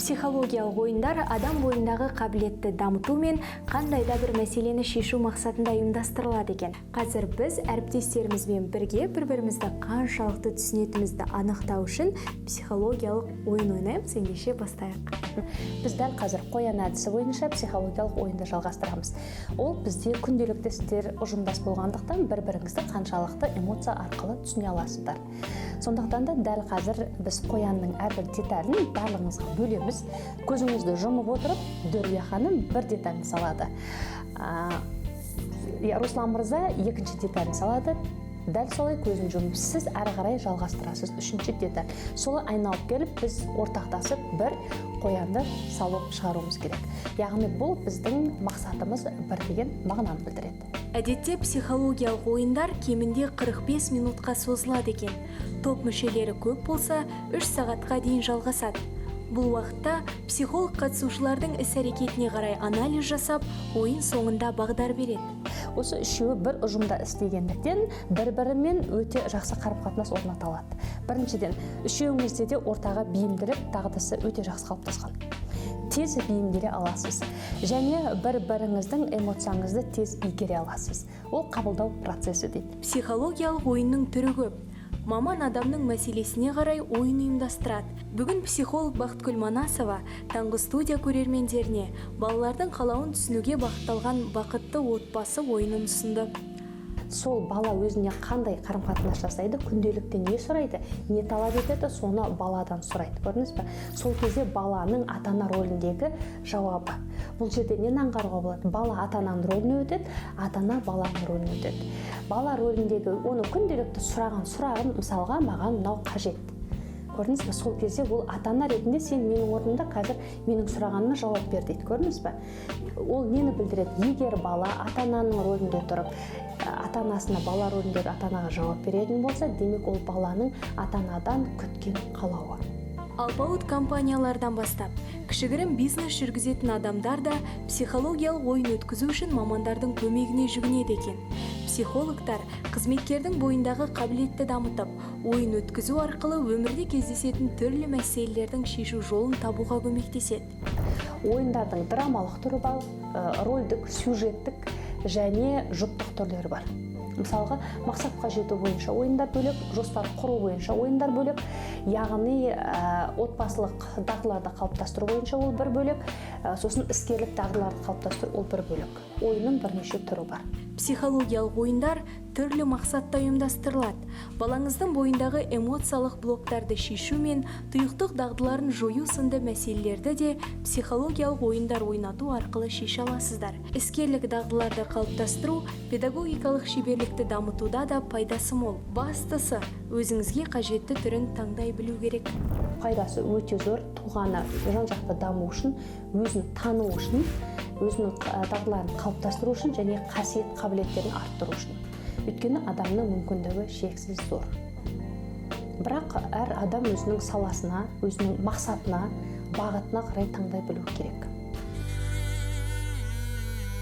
Психологиялық ойындар адам бойындағы қабілетті дамыту мен қандай да бір мәселені шешу мақсатында ұйымдастырылады екен. Қазір біз әріптестерімізбен бірге бір-бірімізді қаншалықты түсінетінімізді анықтау үшін психологиялық ойын ойнаймыз. Ендеше бастайық. Біз дәл қазір қоян әдісі бойынша психологиялық ойынды жалғастырамыз. Ол бізде күнделікті сіздер ұжымдас болғандықтан бір-біріңізді қаншалықты эмоция арқылы түсіне аласыздар. Сондықтан да дәл қазір біз қоянның әрбір деталін барлығыңызға бөлеміз. Көзіңізді жұмып отырып, Дөрия ханым бір деталін салады. Руслан мырза екінші деталін салады. Дәл солай көзін жұмып, сіз әрі қарай жалғастырасыз үшінші деталь. Солай айналып келіп, біз ортақтасып бір қоянды салып шығаруымыз керек. Яғни бұл біздің мақсатымыз бір деген мағынаны білдіреді. Әдетте психологиялық ойындар кемінде 45 минутқа созылады екен. Топ мүшелері көп болса, 3 сағатқа дейін жалғасады. Бұл уақытта психолог қатысушылардың іс-әрекетіне қарай анализ жасап, ойын соңында бағдар береді. Осы үшеуі бір ұжымда істегендіктен бір-бірімен өте жақсы қарым-қатынас орната алады. Біріншіден, үшеуіңізде де ортаға бейімділік дағдысы өте жақсы қалыптасқан. Тез бейімделе аласыз және бір-біріңіздің эмоцияңызды тез игере аласыз. Ол қабылдау процесі дейді. Психологиялық ойынның түрі көп. Маман адамның мәселесіне қарай ойын ұйымдастырады. Бүгін психолог Бақытгүл Манасова таңғы студия көрермендеріне балалардың қалауын түсінуге бағытталған бақытты отбасы ойынын ұсынды. Сол бала өзіне қандай қарым-қатынас жасайды, күнделікті не сұрайды, не талап етеді, соны баладан сұрайды. Көрдіңіз бе? Сол кезде баланың ата-ана рөліндегі жауабы. Бұл жерде нені аңғаруға болады? Бала ата-ананың рөліне өтеді, ата-ана баланың рөліне өтеді. Бала рөліндегі оны күнделікті сұрағын мысалға маған мынау қажет. Көрдіңіз бе? Сол кезде ол ата-ана ретінде сен менің орнымда қазір менің сұрағаныма жауап бер дейді. Көрдіңіз бе? Ол нені білдіреді? Егер бала ата-ананың рөлінде тұрып, ата-анасына бала рөліндегі ата-анаға жауап беретін болса, демек ол баланың ата-анадан күткен қалауы. Алпауыт компаниялардан бастап, кішігірім бизнес жүргізетін адамдар да психологиялық ойын өткізу үшін мамандардың көмегіне жүгінеді екен. Психологтар қызметкердің бойындағы қабілетті дамытып, ойын өткізу арқылы өмірде кездесетін түрлі мәселелердің шешу жолын табуға көмектеседі. Ойындардың драмалық түрі бар, рөлдік, сюжеттік және жұптық түрлері бар. Мысалға, мақсатқа жету бойынша ойындар бөлек, жоспар құру бойынша ойындар бөлек, яғни отбасылық дағдыларды қалыптастыру бойынша ол бір бөлек, сосын іскерлік дағдыларды қалыптастыру ол бір бөлек. Ойынның бірнеше түрі бар. Психологиялық ойындар түрлі мақсатта ұйымдастырылады. Балаңыздың бойындағы эмоциялық блоктарды шешу мен тұйықтық дағдыларын жою сынды мәселелерді де психологиялық ойындар ойнату арқылы шеше аласыздар. Іскерлік дағдыларды қалыптастыру педагогикалық шеберлікті дамытуда да пайдасы мол. Бастысы, өзіңізге қажетті түрін таңдай білу керек. Пайдасы өте зор, тұлғаны жан-жақты даму үшін, өзін тану үшін, өзінің дағдыларын қалыптастыру үшін және қасиет қабілеттерін арттыру үшін. Өйткені адамның мүмкіндігі шексіз зор. Бірақ әр адам өзінің саласына, өзінің мақсатына, бағытына қарай таңдай білу керек.